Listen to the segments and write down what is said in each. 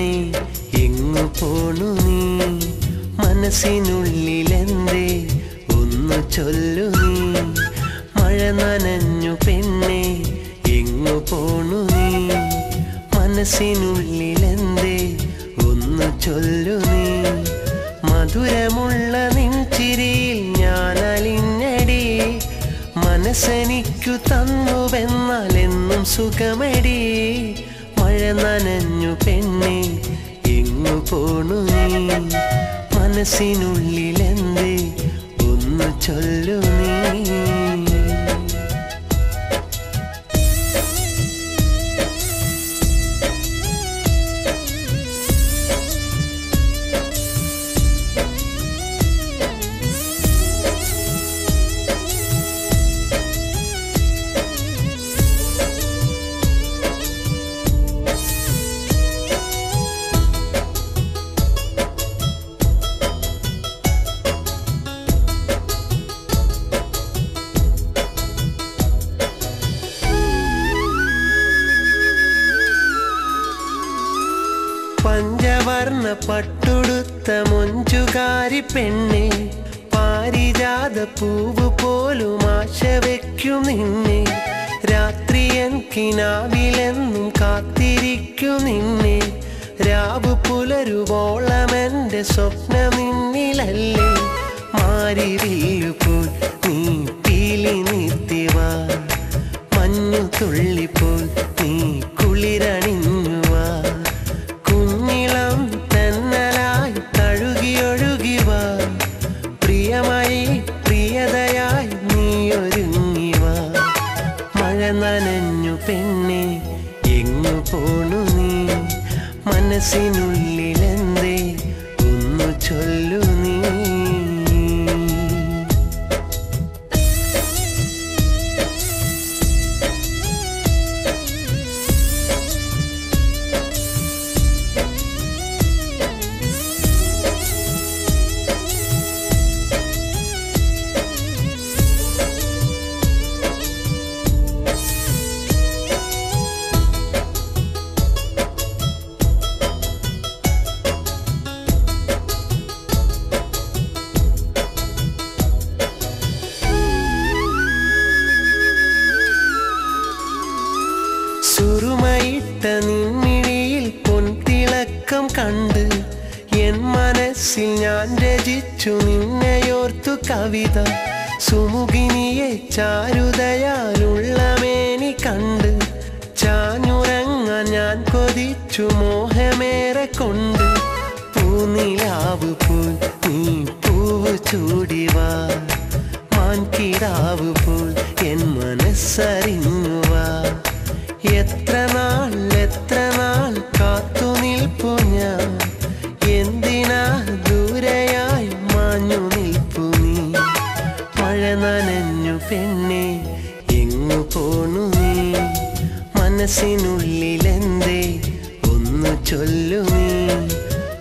പെണ്ണെ എങ്ങു പോണു നീ മനസ്സിനുള്ളിലെന്തേ ഒന്നു ചൊല്ലു നീ മഴ നനഞ്ഞു പെണ്ണെ എങ്ങു പോണു നീ മനസ്സിനുള്ളിലെന്തേ ഒന്നു ചൊല്ലു നീ മധുരമുള്ള നിൻ ചിരിയിൽ ഞാൻ അലിഞ്ഞടി മനസ്സെനിക്കു തന്നുവെന്നാൽ എന്നും സുഖമടി മഴ നനഞ്ഞു പെണ്ണെ എങ്ങു പോണു നീ മനസ്സിനുള്ളിലെന്തേ ഒന്നു ചൊല്ലു നീ പഞ്ചവർണ്ണ പട്ടുടുത്ത മൊഞ്ചുകാരി പെണ്ണെ പാരിജാത പൂവ് പോലും ആശ വയ്ക്കും നിന്നെ രാത്രിയൻ കിനാവിലെന്നും കാത്തിരിക്കും നിന്നെ രാവ് പുലരുവോളമെന്റെ സ്വപ്നം നിന്നിലല്ലേ മാരിവില്ലുപോൽ നീ പീലി നിർത്തിവാ മഞ്ഞു തുള്ളിപ്പോൾ നീ കുളിരണിഞ്ഞുവാ കുഞ്ഞിളം തെന്നലായി തഴുകിയൊഴുകിവാ പ്രിയമായി പ്രിയതയായി നീ ഒരുങ്ങിവാ മഴ നനഞ്ഞു പെണ്ണെ എങ്ങു പോണു നീ മനസ്സിനുള്ളിലെന്തേ ഒന്നു ചൊല്ലു നീ സുറുമയിട്ട നിൻമിഴിയിൽ പൊൻതിളക്കം കണ്ട് എൻ മനസ്സിൽ ഞാൻ രചിച്ചു നിന്നെയോർത്തു കവിത സുമുഖിനിയെ ചാരുതയാലുള്ള മേനി കണ്ട് ചാഞ്ഞുറങ്ങാൻ ഞാൻ കൊതിച്ചു മോഹമേറെ കൊണ്ട് പൂനിലാവ് പോൽ നീ പൂവ് ചൂടിവാ മാൻകിടാവ് പോൽ എൻ മനസ്സറിഞ്ഞുവാ എത്ര നാൾ കാത്തു നിൽപ്പു ഞാൻ എന്തിനാ ദൂരെയായി മാഞ്ഞു നിൽപ്പു നീ മഴ നനഞ്ഞു പെണ്ണെ എങ്ങു പോണു നീ മനസ്സിനുള്ളിലെന്തേ ഒന്നു ചൊല്ലു നീ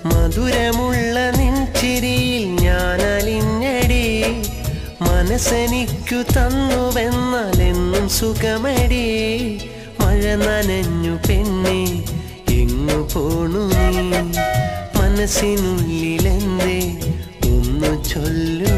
മധുരമുള്ള നിൻ ചിരിയിൽ ഞാൻ അലിഞ്ഞടി മനസ്സെനിക്കു തന്നുവെന്നാൽ എന്നും സുഖമടി മഴ നനഞ്ഞു പെണ്ണെ എങ്ങു പോണു നീ മനസ്സിനുള്ളിലെന്തേ ഒന്നു ചൊല്ലു